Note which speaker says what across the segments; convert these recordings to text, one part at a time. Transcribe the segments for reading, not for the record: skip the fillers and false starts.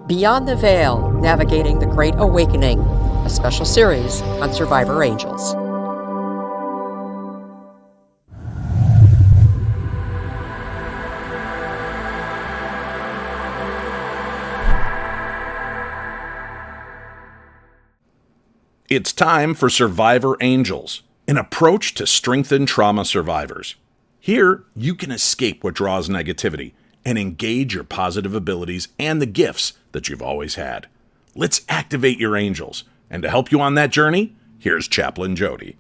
Speaker 1: Beyond the Veil, Navigating the Great Awakening, a special series on Survivor Angels.
Speaker 2: It's time for Survivor Angels, an approach to strengthen trauma survivors. Here, you can escape what draws negativity and engage your positive abilities and the gifts that you've always had. Let's activate your angels. And to help you on that journey, here's Chaplain Jodi.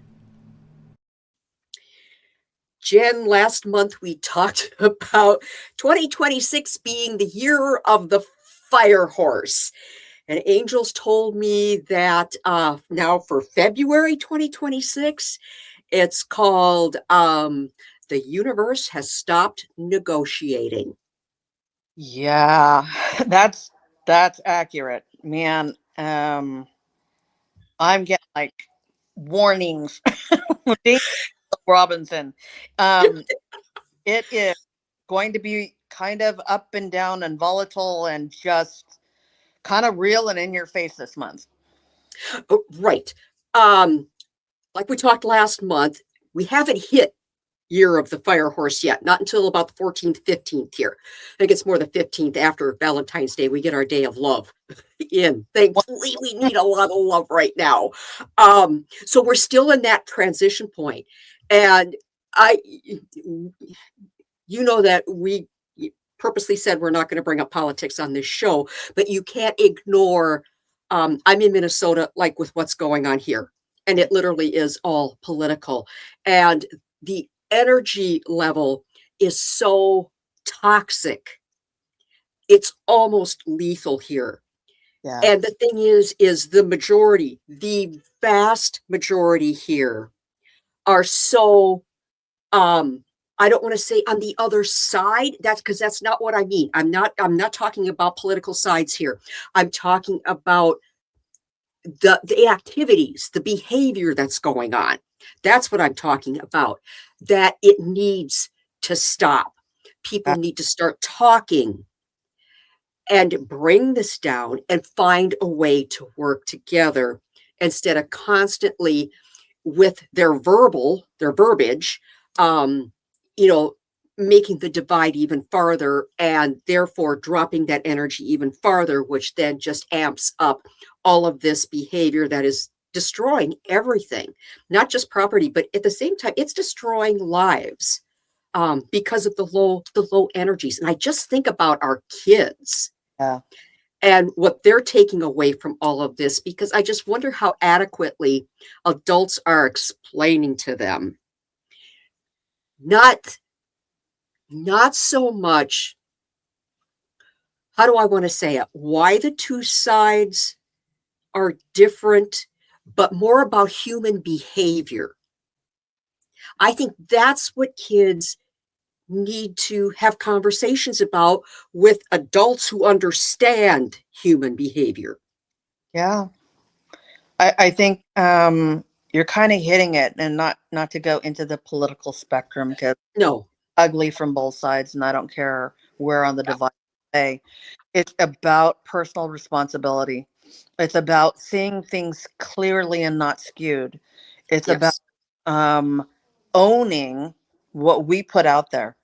Speaker 1: Jen, last month we talked about 2026 being the year of the fire horse. And angels told me that now for February 2026, it's called The Universe Has Stopped Negotiating.
Speaker 3: Yeah, that's accurate, man. I'm getting like warnings. Dave Robinson. It is going to be kind of up and down and volatile and just kind of real and in your face this month.
Speaker 1: Oh, right. Like we talked last month, we haven't hit year of the fire horse yet, not until about the 14th, 15th here. I think it's more the 15th after Valentine's Day. We get our day of love in. Thankfully, we need a lot of love right now. So we're still in that transition point. And you know that we purposely said we're not going to bring up politics on this show, but you can't ignore, I'm in Minnesota, like with what's going on here. And it literally is all political. And the energy level is so toxic. It's almost lethal here. Yeah. And the thing is the vast majority here are so, I don't want to say on the other side. That's because that's not what I mean. I'm not talking about political sides here. I'm talking about the activities, the behavior that's going on. That's what I'm talking about. That it needs to stop. People need to start talking and bring this down and find a way to work together instead of constantly with their verbiage, making the divide even farther and therefore dropping that energy even farther, which then just amps up all of this behavior that is destroying everything, not just property, but at the same time, it's destroying lives because of the low energies. And I just think about our kids and what they're taking away from all of this, because I just wonder how adequately adults are explaining to them. Not so much, how do I want to say it? Why the two sides are different, but more about human behavior. I think that's what kids need to have conversations about with adults who understand human behavior.
Speaker 3: Yeah. I think you're kind of hitting it, and not to go into the political spectrum, because ugly from both sides, and I don't care where on the divide they. It's about personal responsibility. It's about seeing things clearly and not skewed. It's about owning what we put out there,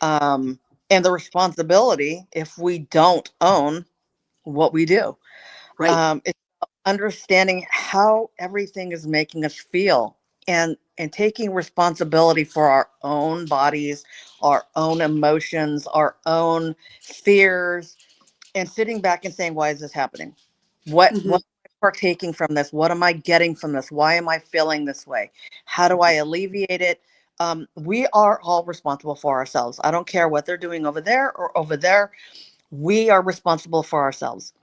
Speaker 3: and the responsibility if we don't own what we do. Right. It's understanding how everything is making us feel, and taking responsibility for our own bodies, our own emotions, our own fears, and sitting back and saying, why is this happening? What am I partaking from this? What am I getting from this? Why am I feeling this way? How do I alleviate it? We are all responsible for ourselves. I don't care what they're doing over there or over there. We are responsible for ourselves.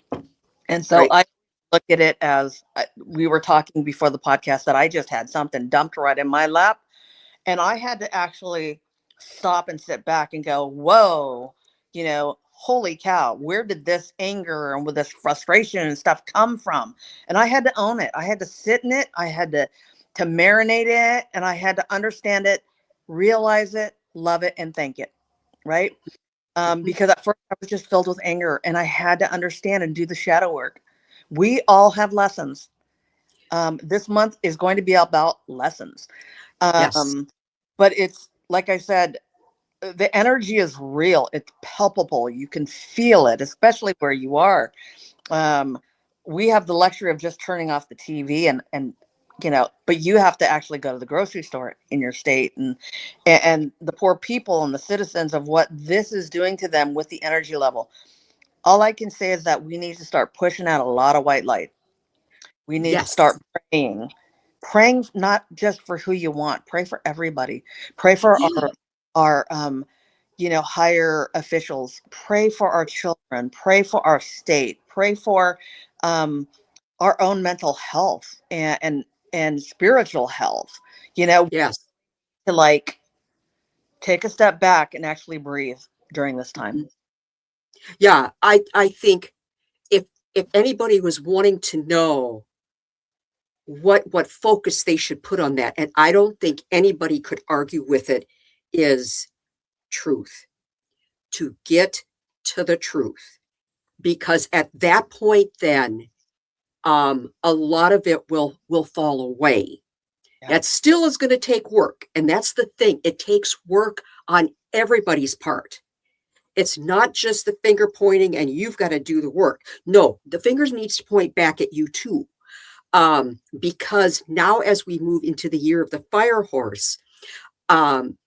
Speaker 3: And so I look at it as, we were talking before the podcast that I just had something dumped right in my lap. And I had to actually stop and sit back and go, whoa, holy cow, where did this anger and with this frustration and stuff come from? And I had to own it. I had to sit in it. I had to marinate it, and I had to understand it, realize it, love it, and thank it. Right. because at first I was just filled with anger, and I had to understand and do the shadow work. We all have lessons. This month is going to be about lessons.
Speaker 1: Yes.
Speaker 3: But it's like I said, the energy is real. It's palpable. You can feel it, especially where you are. Um, we have the luxury of just turning off the TV and but you have to actually go to the grocery store in your state, and the poor people and the citizens of what this is doing to them with the energy level. All I can say is that we need to start pushing out a lot of white light. We need to
Speaker 1: Yes.
Speaker 3: start praying not just for who you want, pray for everybody. Pray for
Speaker 1: Yeah.
Speaker 3: our higher officials, pray for our children, pray for our state, pray for um our own mental health and spiritual health.
Speaker 1: Yes.
Speaker 3: To like take a step back and actually breathe during this time.
Speaker 1: Mhm. Yeah, I think if anybody was wanting to know what focus they should put on that, and I don't think anybody could argue with it, is truth. To get to the truth. Because at that point then, a lot of it will fall away.
Speaker 3: Yeah.
Speaker 1: That still is gonna take work, and that's the thing. It takes work on everybody's part. It's not just the finger pointing and you've got to do the work. No, the fingers needs to point back at you too. Because now as we move into the year of the fire horse, um,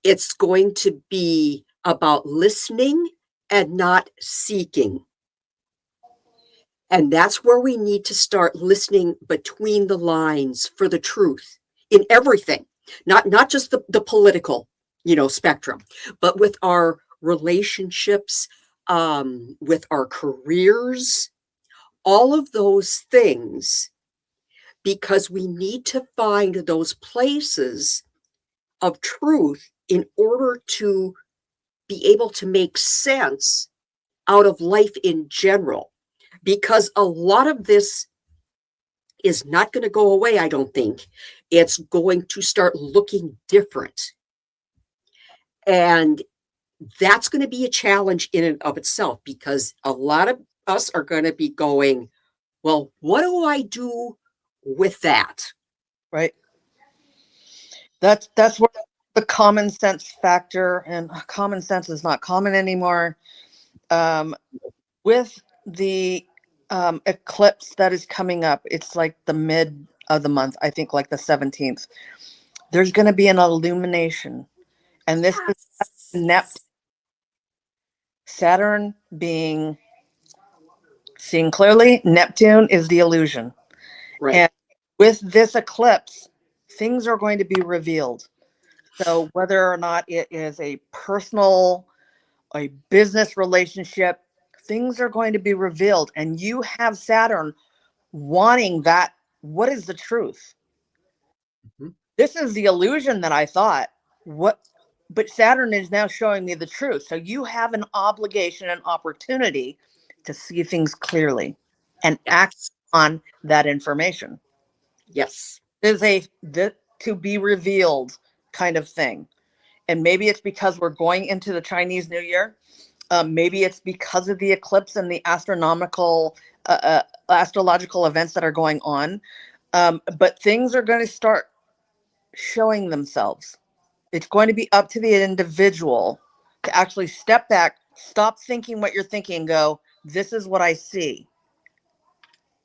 Speaker 1: it's going to be about listening and not seeking. And that's where we need to start listening between the lines for the truth in everything, not just the political, spectrum, but with our relationships, with our careers, all of those things, because we need to find those places of truth in order to be able to make sense out of life in general. Because a lot of this is not going to go away, I don't think. It's going to start looking different. And that's going to be a challenge in and of itself, because a lot of us are going to be going, well, what do I do with that?
Speaker 3: Right. That's where the common sense factor, and common sense is not common anymore. Um, with the eclipse that is coming up, it's like the mid of the month, I think like the 17th. There's going to be an illumination, and this is
Speaker 1: Yes.
Speaker 3: Saturn being seen clearly. Neptune is the illusion.
Speaker 1: Right.
Speaker 3: And with this eclipse, things are going to be revealed. So whether or not it is a personal, a business relationship, things are going to be revealed. And you have Saturn wanting that. What is the truth?
Speaker 1: Mhm.
Speaker 3: This is the illusion that I thought. What? But Saturn is now showing me the truth. So you have an obligation and opportunity to see things clearly and act
Speaker 1: Yes.
Speaker 3: on that information.
Speaker 1: Yes.
Speaker 3: There's to be revealed kind of thing. And maybe it's because we're going into the Chinese New Year. Maybe it's because of the eclipse and the astrological events that are going on. But things are going to start showing themselves. It's going to be up to the individual to actually step back, stop thinking what you're thinking, and go, this is what I see.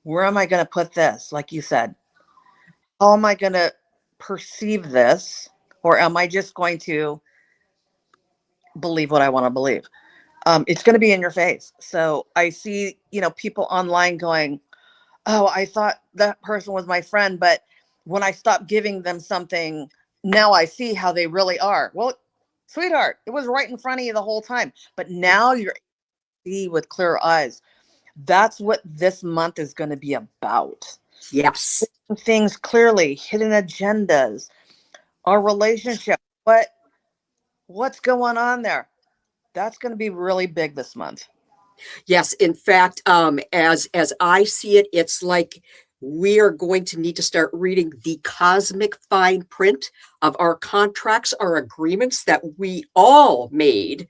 Speaker 3: Where am I going to put this? Like you said, how am I going to perceive this? Or am I just going to believe what I want to believe? It's going to be in your face. So I see, people online going, oh, I thought that person was my friend, but when I stopped giving them something, now I see how they really are. Well, sweetheart, it was right in front of you the whole time, but now you're see with clear eyes. That's what this month is going to be about.
Speaker 1: Yes.
Speaker 3: Things clearly, hidden agendas, our relationship, what's going on there. That's going to be really big this month.
Speaker 1: Yes. In fact, as I see it, it's like we are going to need to start reading the cosmic fine print of our contracts, our agreements that we all made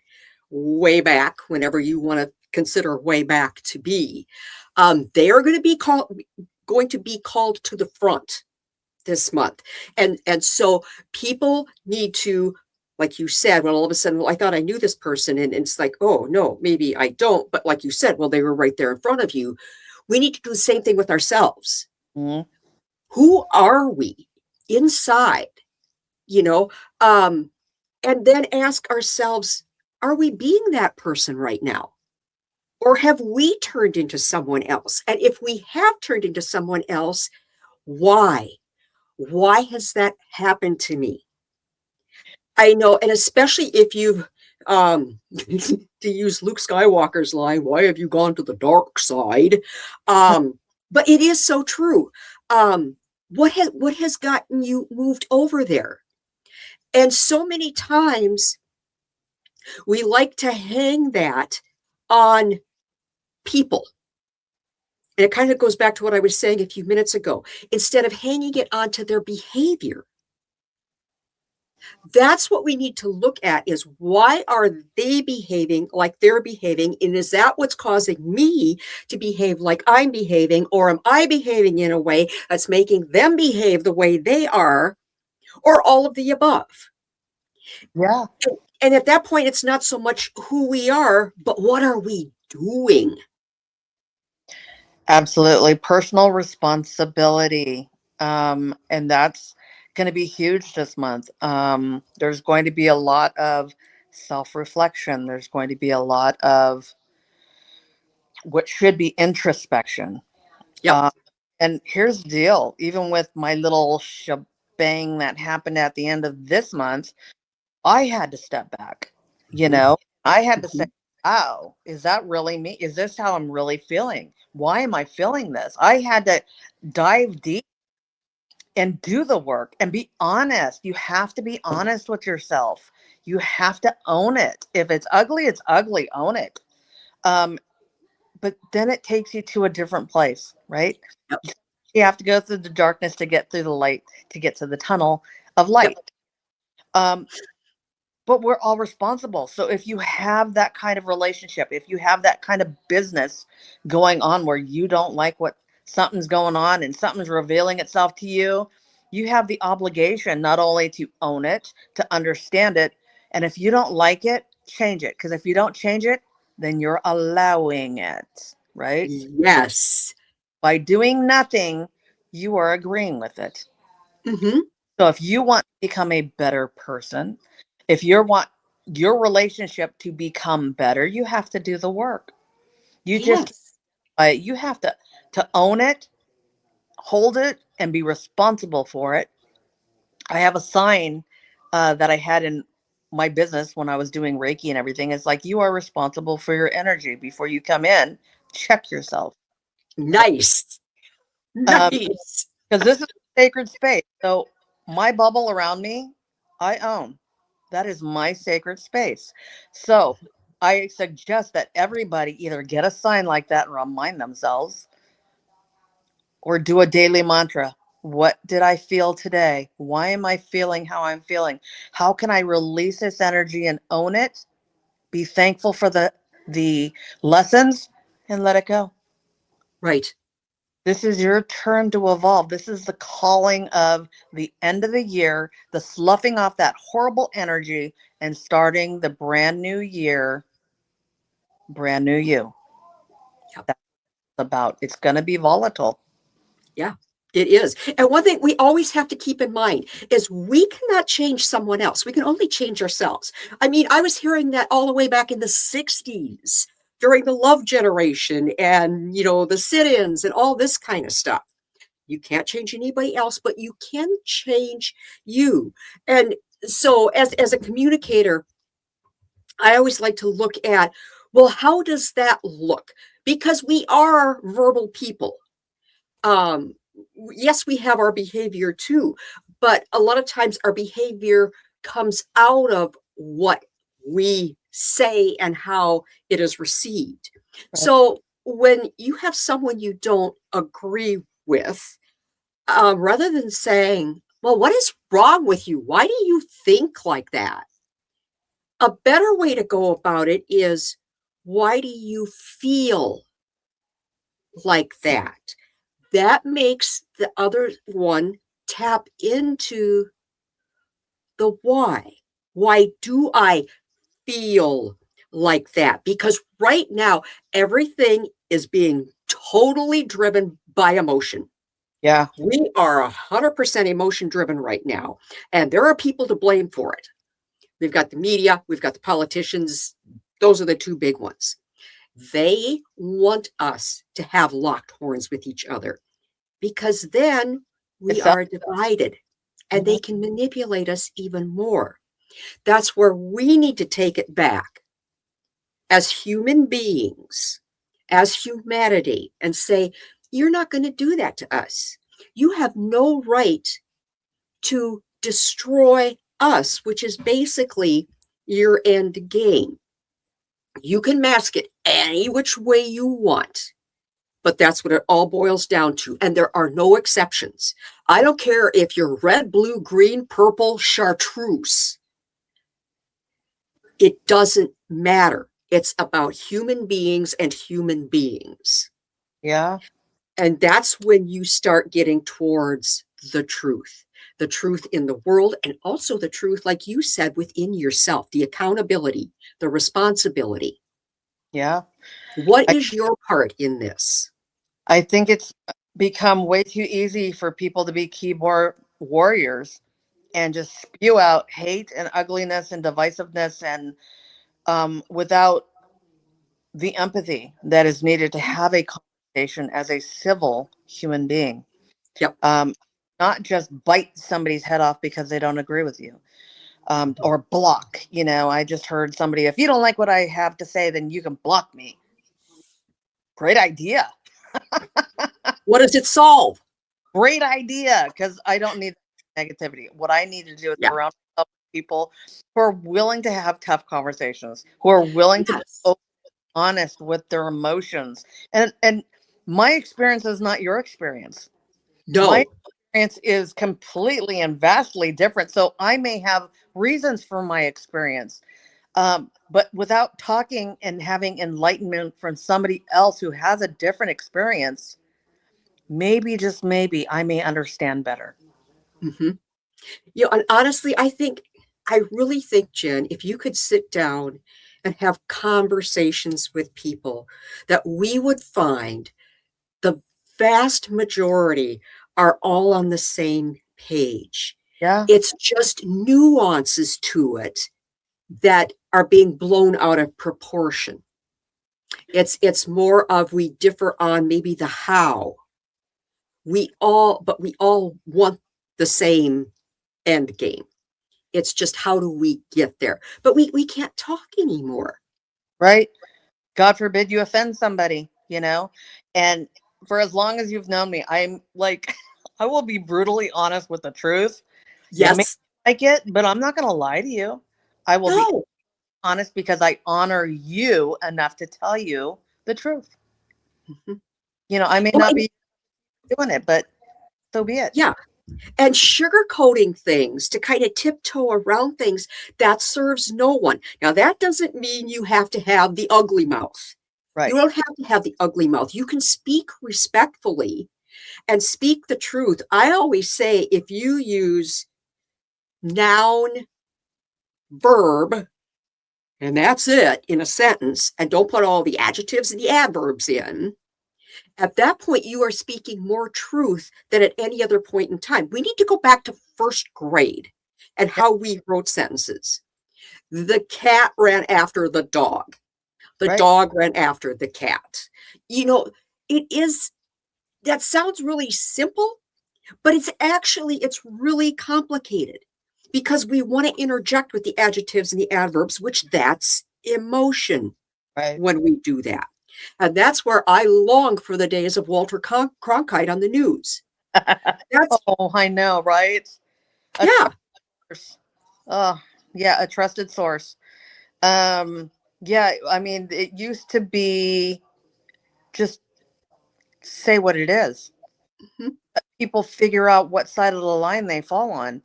Speaker 1: way back, whenever you want to consider way back to be, they are going to be called to the front this month. And so people need to, like you said, well, all of a sudden, well, I thought I knew this person. And it's like, oh, no, maybe I don't. But like you said, well, they were right there in front of you. We need to do the same thing with ourselves.
Speaker 3: Mhm.
Speaker 1: Who are we inside? You know, and then ask ourselves, are we being that person right now? Or have we turned into someone else? And if we have turned into someone else, why? Why has that happened to me? I know, and especially if you've, to use Luke Skywalker's line, why have you gone to the dark side? But it is so true. What has gotten you moved over there? And so many times we like to hang that on people. And it kind of goes back to what I was saying a few minutes ago. Instead of hanging it onto their behavior, that's what we need to look at, is why are they behaving like they're behaving? And is that what's causing me to behave like I'm behaving? Or am I behaving in a way that's making them behave the way they are? Or all of the above?
Speaker 3: Yeah,
Speaker 1: And at that point, it's not so much who we are, but what are we doing?
Speaker 3: absolutely. Personal responsibility. And that's going to be huge this month. There's going to be a lot of self reflection, there's going to be a lot of what should be introspection.
Speaker 1: Yep.
Speaker 3: Uh, and here's the deal, even with my little shebang that happened at the end of this month, I had to step back. You
Speaker 1: Mhm.
Speaker 3: know, I had to say,
Speaker 1: Mhm.
Speaker 3: "Oh, is that really me? Is this how I'm really feeling? Why am I feeling this?" I had to dive deep and do the work and be honest. You have to be honest with yourself. You have to own it. If it's ugly, it's ugly. Own it. Um, but then it takes you to a different place, right?
Speaker 1: Yep.
Speaker 3: You have to go through the darkness to get through the light, to get to the tunnel of
Speaker 1: Yep.
Speaker 3: light. Um, but we're all responsible. So if you have that kind of relationship, if you have that kind of business going on where you don't like what something's going on and something's revealing itself to you, you have the obligation not only to own it, to understand it, and if you don't like it, change it. Because if you don't change it, then you're allowing it, right?
Speaker 1: Yes.
Speaker 3: By doing nothing, you are agreeing with it.
Speaker 1: Hmm.
Speaker 3: So if you want to become a better person, if you want your relationship to become better, you have to do the work. You just
Speaker 1: Yes.
Speaker 3: you have to own it, hold it, and be responsible for it. I have a sign that I had in my business when I was doing Reiki and everything. It's like, you are responsible for your energy. Before you come in, check yourself, right?
Speaker 1: Nice.
Speaker 3: Um,
Speaker 1: Nice.
Speaker 3: because this is a sacred space. So my bubble around me, I own. That is my sacred space. So I suggest that everybody either get a sign like that and remind themselves, or do a daily mantra. What did I feel today? Why am I feeling how I'm feeling? How can I release this energy and own it? Be thankful for the lessons and let it go.
Speaker 1: Right.
Speaker 3: This is your turn to evolve. This is the calling of the end of the year, the sloughing off that horrible energy and starting the brand new year, brand new you.
Speaker 1: Yep.
Speaker 3: That's about. It's going to be volatile.
Speaker 1: Yeah, it is. And one thing we always have to keep in mind is we cannot change someone else. We can only change ourselves. I mean, I was hearing that all the way back in the 60s during the love generation and, the sit-ins and all this kind of stuff. You can't change anybody else, but you can change you. And so as a communicator, I always like to look at, well, how does that look? Because we are verbal people. um yes, we have our behavior too, but a lot of times our behavior comes out of what we say and how it is received.
Speaker 3: Right?
Speaker 1: So when you have someone you don't agree with, rather than saying, well, what is wrong with you, why do you think like that, A better way to go about it is, why do you feel like that? That makes the other one tap into the why. Why do I feel like that? Because right now, everything is being totally driven by emotion.
Speaker 3: Yeah.
Speaker 1: We are 100% emotion driven right now. And there are people to blame for it. We've got the media, we've got the politicians. Those are the two big ones. They want us to have locked horns with each other, because then we
Speaker 3: It's up.
Speaker 1: are divided and
Speaker 3: Mhm.
Speaker 1: they can manipulate us even more. That's where we need to take it back as human beings, as humanity, and say, you're not going to do that to us. You have no right to destroy us, which is basically your end game. You can mask it any which way you want, but that's what it all boils down to. And there are no exceptions. I don't care if you're red, blue, green, purple, chartreuse. It doesn't matter. It's about human beings and human beings.
Speaker 3: Yeah.
Speaker 1: And that's when you start getting towards the truth in the world, and also the truth, like you said, within yourself, the accountability, the responsibility.
Speaker 3: Yeah.
Speaker 1: What
Speaker 3: I,
Speaker 1: is your part in this?
Speaker 3: I think it's become way too easy for people to be keyboard warriors and just spew out hate and ugliness and divisiveness, and without the empathy that is needed to have a conversation as a civil human being.
Speaker 1: Yep.
Speaker 3: Not just bite somebody's head off because they don't agree with you, or block. I just heard somebody, if you don't like what I have to say, then you can block me. Great idea.
Speaker 1: What does it solve?
Speaker 3: Great idea, because I don't need negativity. What I need to do is
Speaker 1: Yeah.
Speaker 3: surround myself with people who are willing to have tough conversations, who are willing to be
Speaker 1: Yes.
Speaker 3: honest with their emotions. And my experience is not your experience. My
Speaker 1: No.
Speaker 3: experience is completely and vastly different. So I may have reasons for my experience. But without talking and having enlightenment from somebody else who has a different experience, maybe, just maybe, I may understand better.
Speaker 1: Mm-hmm. And honestly, I really think, Jen, if you could sit down and have conversations with people, that we would find the vast majority are all on the same page.
Speaker 3: Yeah.
Speaker 1: It's just nuances to it that are being blown out of proportion. It's more of, we differ on maybe the how. We all want the same end game. It's just, how do we get there? But we can't talk anymore.
Speaker 3: Right. God forbid you offend somebody. And for as long as you've known me, I'm like, I will be brutally honest with the truth. You may
Speaker 1: Yes.
Speaker 3: like it, but I'm not going to lie to you. I will be
Speaker 1: No.
Speaker 3: honest because I honor you enough to tell you the truth.
Speaker 1: Mhm.
Speaker 3: I may
Speaker 1: Well,
Speaker 3: not be doing it, but so be it.
Speaker 1: yeah. And sugarcoating things to kind of tiptoe around things, that serves no one. Now, that doesn't mean you have to have the ugly mouth. You
Speaker 3: Right.
Speaker 1: don't have to have the ugly mouth. You can speak respectfully and speak the truth. I always say, if you use noun, verb, and that's it in a sentence, and don't put all the adjectives and the adverbs in, at that point, you are speaking more truth than at any other point in time. We need to go back to first grade and
Speaker 3: Yeah.
Speaker 1: how we wrote sentences. The cat ran after the dog. The
Speaker 3: Right.
Speaker 1: dog ran after the cat. You know, it is, that sounds really simple, but it's really complicated, because we want to interject with the adjectives and the adverbs, which that's emotion
Speaker 3: Right.
Speaker 1: when we do that. And that's where I long for the days of Walter Cronkite on the news. That's,
Speaker 3: Oh, I know, right? A
Speaker 1: yeah.
Speaker 3: source. Oh, yeah, a trusted source. Um, yeah, I mean, it used to be just say what it is.
Speaker 1: Mhm.
Speaker 3: People figure out what side of the line they fall on.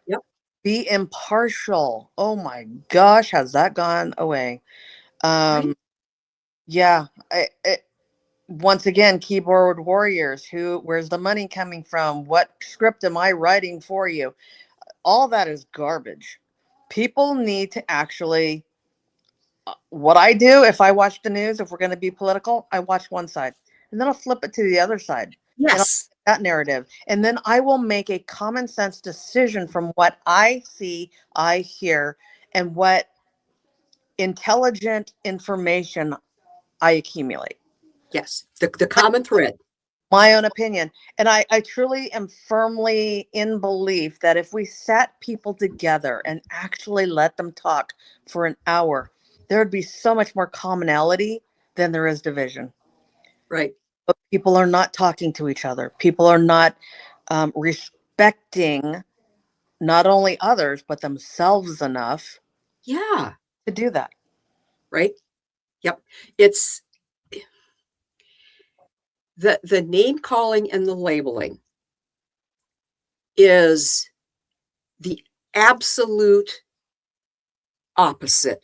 Speaker 1: Yep.
Speaker 3: Be impartial. Oh my gosh, has that gone away?
Speaker 1: Right?
Speaker 3: Yeah. Once again, keyboard warriors. Where's the money coming from? What script am I writing for you? All that is garbage. People need to actually, what I do if I watch the news, if we're going to be political, I watch one side and then I'll flip it to the other side and I'll
Speaker 1: Yes.
Speaker 3: get that narrative. And then I will make a common sense decision from what I see, I hear, and what intelligent information I accumulate.
Speaker 1: Yes. The common thread.
Speaker 3: My own opinion. And I truly am firmly in belief that if we sat people together and actually let them talk for an hour, there would be so much more commonality than there is division.
Speaker 1: Right.
Speaker 3: But people are not talking to each other. People are not respecting not only others, but themselves enough
Speaker 1: Yeah.
Speaker 3: to do that.
Speaker 1: Right. Yep. It's the name calling and the labeling is the absolute opposite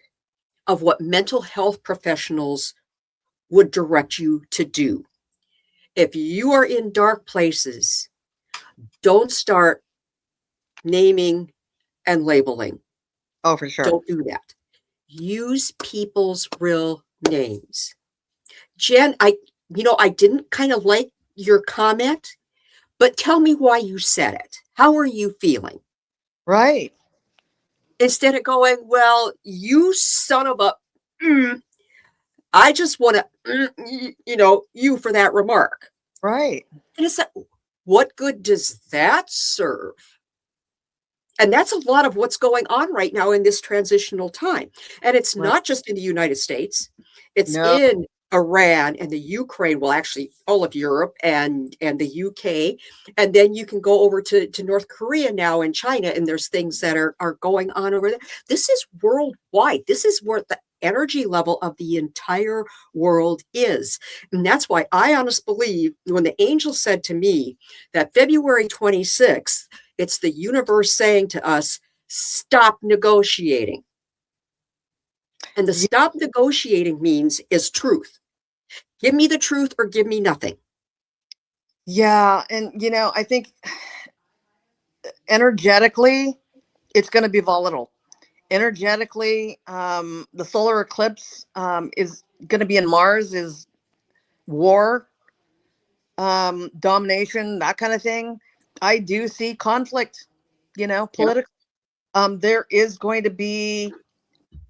Speaker 1: of what mental health professionals would direct you to do. If you are in dark places, don't start naming and labeling.
Speaker 3: Oh, for sure.
Speaker 1: Don't do that. Use people's real names. Jen, I didn't kind of like your comment, but tell me why you said it. How are you feeling?
Speaker 3: Right.
Speaker 1: Instead of going, well, you son of a, I just want to, you for that remark.
Speaker 3: Right.
Speaker 1: And it's like, what good does that serve? And that's a lot of what's going on right now in this transitional time. And it's
Speaker 3: Right.
Speaker 1: not just in the United States, it's
Speaker 3: No.
Speaker 1: in Iran and the Ukraine, well, actually all of Europe and the UK. And then you can go over to North Korea now and China, and there's things that are going on over there. This is worldwide. This is where the energy level of the entire world is. And that's why I honestly believe when the angel said to me that February 26th, it's the universe saying to us, stop negotiating. And the stop negotiating means is truth. Give me the truth or give me nothing.
Speaker 3: Yeah. And, I think energetically, it's going to be volatile. Energetically, the solar eclipse is going to be in Mars, is war, domination, that kind of thing. I do see conflict,
Speaker 1: Yep.
Speaker 3: political. There is going to be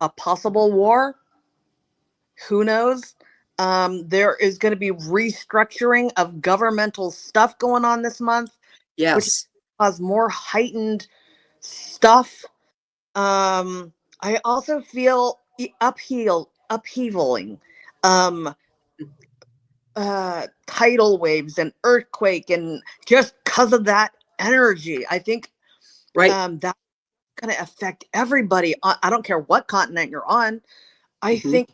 Speaker 3: a possible war. Who knows? There is going to be restructuring of governmental stuff going on this month, which
Speaker 1: Yes.
Speaker 3: cause more heightened stuff. I also feel upheavaling, um, tidal waves and earthquake, and just because of that energy, I think
Speaker 1: Right.
Speaker 3: that's going to affect everybody. I don't care what continent you're on. I
Speaker 1: Mhm.
Speaker 3: think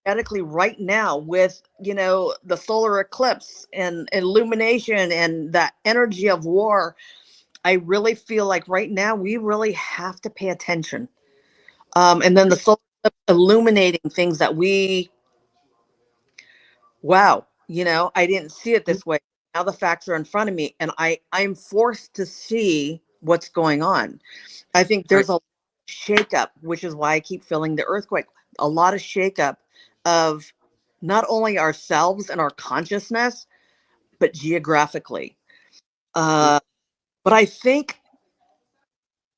Speaker 3: energetically right now with the solar eclipse and illumination and that energy of war, I really feel like right now we really have to pay attention. And then the solar eclipse illuminating things that wow, I didn't see it this way. Now the facts are in front of me, and I'm forced to see what's going on. I think
Speaker 1: Right.
Speaker 3: there's a shakeup, which is why I keep feeling the earthquake. A lot of shakeup of not only ourselves and our consciousness, but geographically.
Speaker 1: Mhm.
Speaker 3: Uh, but I think,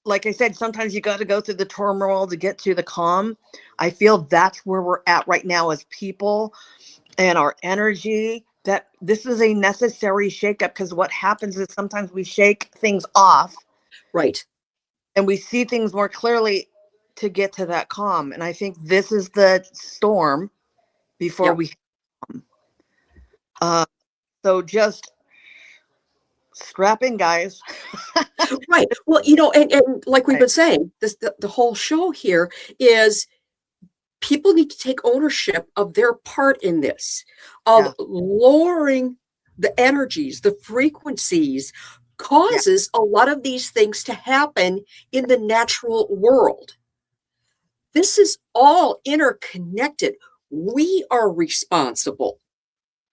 Speaker 3: like I said, sometimes you got to go through the turmoil to get to the calm. I feel that's where we're at right now as people and our energy. That this is a necessary shakeup, because what happens is sometimes we shake things off
Speaker 1: Right.
Speaker 3: and we see things more clearly to get to that calm. And I think this is the storm before
Speaker 1: Yep.
Speaker 3: we come. Uh, so just strap in, guys.
Speaker 1: Right. Well, and like we've
Speaker 3: Right.
Speaker 1: been saying, the whole show here is people need to take ownership of their part in this, of
Speaker 3: Yeah.
Speaker 1: lowering the energies, the frequencies,
Speaker 3: Yeah.
Speaker 1: causes a lot of these things to happen in the natural world. This is all interconnected. We are responsible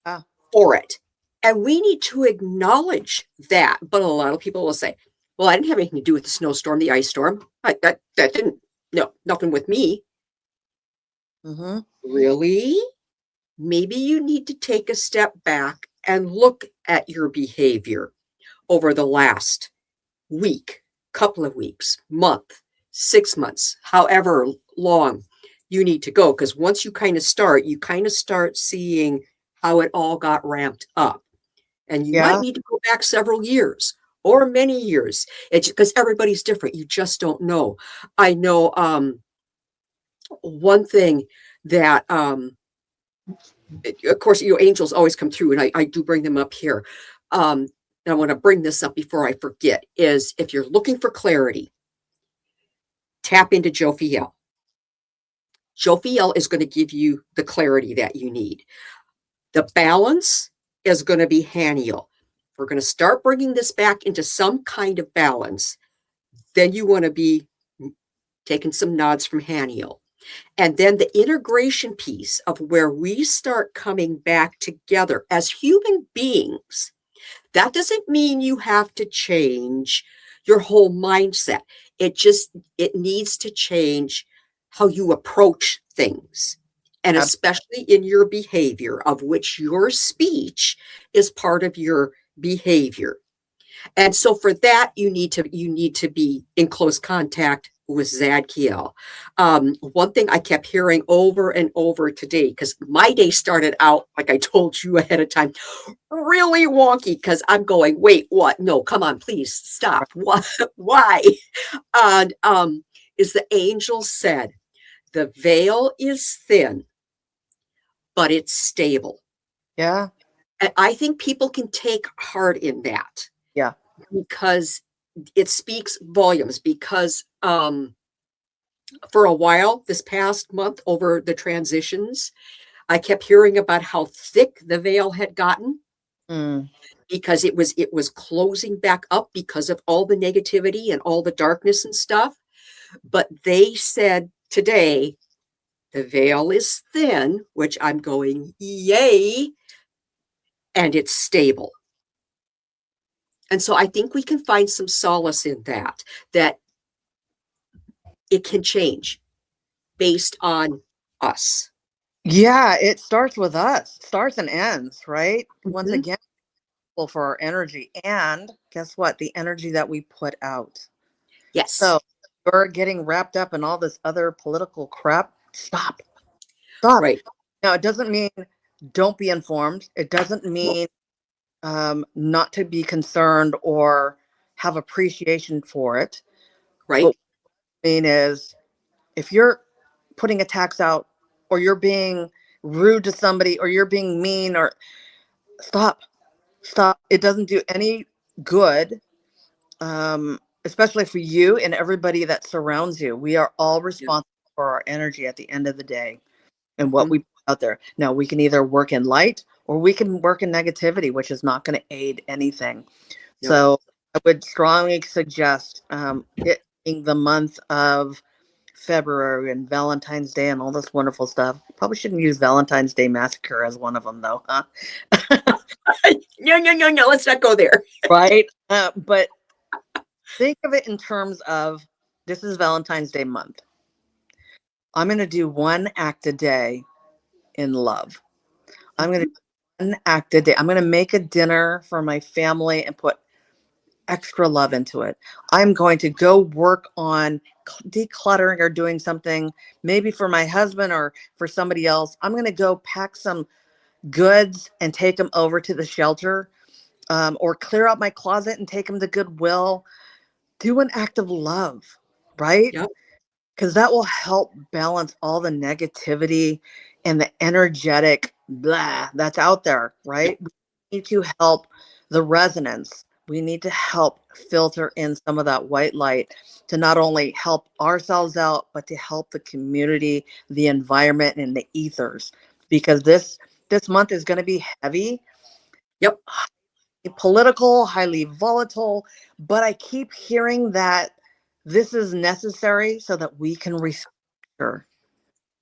Speaker 3: Ah,
Speaker 1: for it. And we need to acknowledge that. But a lot of people will say, well, I didn't have anything to do with the snowstorm, the ice storm. That didn't, no, nothing with me.
Speaker 3: mm-hmm.
Speaker 1: Really? Maybe you need to take a step back and look at your behavior over the last week, couple of weeks, month, 6 months, however long you need to go. Because once you kind of start seeing how it all got ramped up. And you might
Speaker 3: Yeah.
Speaker 1: need to go back several years or many years. It's because everybody's different. You just don't know. I know one thing that of course, angels always come through, and I do bring them up here. And I want to bring this up before I forget, is if you're looking for clarity, tap into Jophiel. Jophiel is going to give you the clarity that you need. The balance is going to be Haniel. We're going to start bringing this back into some kind of balance. Then you want to be taking some nods from Haniel. And then the integration piece of where we start coming back together as human beings. That doesn't mean you have to change your whole mindset. It needs to change how you approach things. And especially in your behavior, of which your speech is part of your behavior. And so for that, you need to be in close contact with Zadkiel. One thing I kept hearing over and over today, because my day started out, like I told you ahead of time, really wonky, because I'm going, wait, what? No, come on, please stop. What? Why? And is the angel said, the veil is thin, but it's stable.
Speaker 3: Yeah.
Speaker 1: And I think people can take heart in that.
Speaker 3: Yeah.
Speaker 1: Because it speaks volumes. Because for a while this past month over the transitions, I kept hearing about how thick the veil had gotten because it was closing back up because of all the negativity and all the darkness and stuff. But they said today the veil is thin, which I'm going, yay, and it's stable. And so I think we can find some solace in that it can change based on us.
Speaker 3: Yeah, it starts with us. Starts and ends, right? Once
Speaker 1: Mhm.
Speaker 3: again, for our energy. And guess what? The energy that we put out.
Speaker 1: Yes.
Speaker 3: So we're getting wrapped up in all this other political crap. Stop. Stop.
Speaker 1: Right.
Speaker 3: Now, it doesn't mean don't be informed. It doesn't
Speaker 1: No.
Speaker 3: mean not to be concerned or have appreciation for it. But
Speaker 1: Right.
Speaker 3: what I mean is, if you're putting a tax out or you're being rude to somebody or you're being mean, or stop. Stop. It doesn't do any good, especially for you and everybody that surrounds you. We are all
Speaker 1: Yeah.
Speaker 3: responsible for our energy at the end of the day and what
Speaker 1: Mhm.
Speaker 3: we put out there. Now, we can either work in light or we can work in negativity, which is not going to aid anything.
Speaker 1: Yep.
Speaker 3: So I would strongly suggest it being the month of February and Valentine's Day and all this wonderful stuff. Probably shouldn't use Valentine's Day Massacre as one of them, though, huh?
Speaker 1: No, no, no, no. Let's not go there.
Speaker 3: Right? But think of it in terms of, this is Valentine's Day month. I'm going to do one act a day in love. I'm going to
Speaker 1: Mhm.
Speaker 3: do one act a day. I'm going to make a dinner for my family and put extra love into it. I'm going to go work on decluttering or doing something maybe for my husband or for somebody else. I'm going to go pack some goods and take them over to the shelter, or clear out my closet and take them to Goodwill. Do an act of love, right?
Speaker 1: Yep.
Speaker 3: Because that will help balance all the negativity and the energetic blah that's out there,
Speaker 1: Yep.
Speaker 3: right? We need to help the resonance. We need to help filter in some of that white light to not only help ourselves out, but to help the community, the environment, and the ethers. Because this month is going to be heavy.
Speaker 1: Yep.
Speaker 3: political, highly volatile, but I keep hearing that this is necessary so that we can restructure.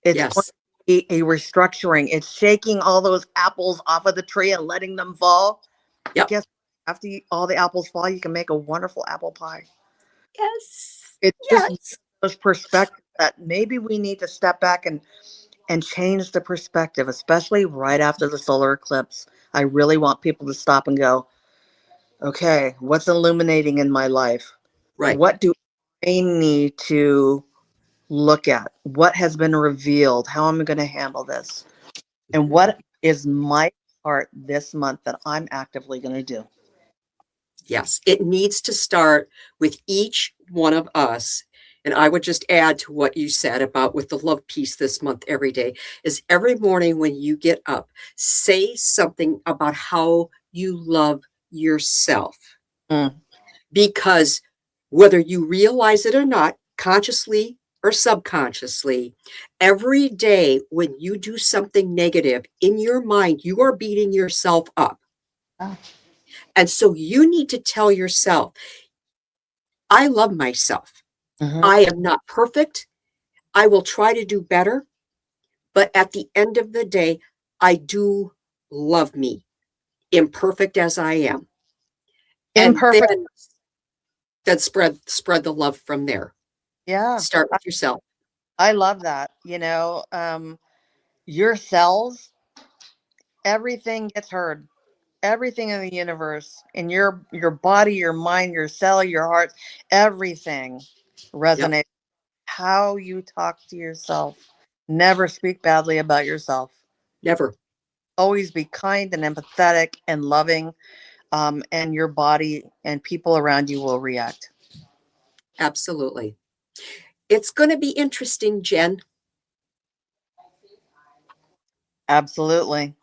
Speaker 3: It's going
Speaker 1: Yes.
Speaker 3: to be a restructuring. It's shaking all those apples off of the tree and letting them fall. But
Speaker 1: Yep.
Speaker 3: guess what? After all the apples fall, you can make a wonderful apple pie.
Speaker 1: Yes.
Speaker 3: It's just
Speaker 1: Yes.
Speaker 3: those perspectives that maybe we need to step back and change the perspective, especially right after the solar eclipse. I really want people to stop and go, okay, what's illuminating in my life?
Speaker 1: Right.
Speaker 3: What do I need to look at? What has been revealed? How am I going to handle this? And what is my part this month that I'm actively going to do?
Speaker 1: Yes. It needs to start with each one of us. And I would just add to what you said about with the love piece this month every day is every morning when you get up, say something about how you love yourself.
Speaker 3: Mm.
Speaker 1: Because whether you realize it or not, consciously or subconsciously, every day when you do something negative in your mind, you are beating yourself up.
Speaker 3: Oh.
Speaker 1: And so you need to tell yourself, I love myself.
Speaker 3: Mhm.
Speaker 1: I am not perfect. I will try to do better. But at the end of the day, I do love me, imperfect as I am. And
Speaker 3: Imperfect.
Speaker 1: then spread the love from there.
Speaker 3: Yeah,
Speaker 1: Start with yourself.
Speaker 3: I love that. Your cells, everything gets heard. Everything in the universe, in your body, your mind, your cell, your heart, everything
Speaker 1: Yep.
Speaker 3: resonates. How you talk to yourself. Never speak badly about yourself.
Speaker 1: Never.
Speaker 3: Always be kind and empathetic and loving, and your body and people around you will react.
Speaker 1: Absolutely. It's going to be interesting, Jen.
Speaker 3: Absolutely.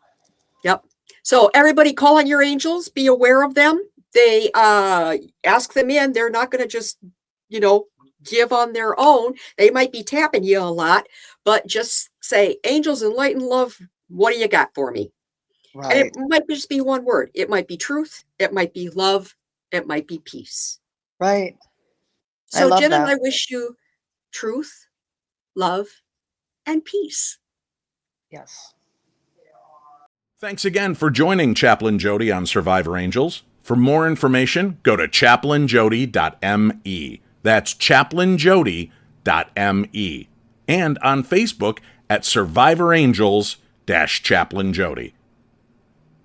Speaker 1: Yep. So everybody call on your angels, be aware of them. They ask them in. They're not going to just, you know, give on their own. They might be tapping you a lot, but just say, angels, enlighten love. What do you got for me? And it
Speaker 3: Right.
Speaker 1: might just be one word. It might be truth. It might be love. It might be peace.
Speaker 3: Right. I
Speaker 1: So
Speaker 3: love
Speaker 1: Jen and
Speaker 3: that.
Speaker 1: I wish you truth, love, and peace.
Speaker 3: Yes.
Speaker 2: Thanks again for joining Chaplain Jodi on Survivor Angels. For more information, go to chaplainjodi.me. That's chaplainjodi.me. And on Facebook at Survivor Angels Chaplain Jodi.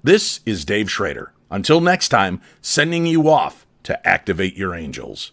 Speaker 2: This is Dave Schrader. Until next time, sending you off to activate your angels.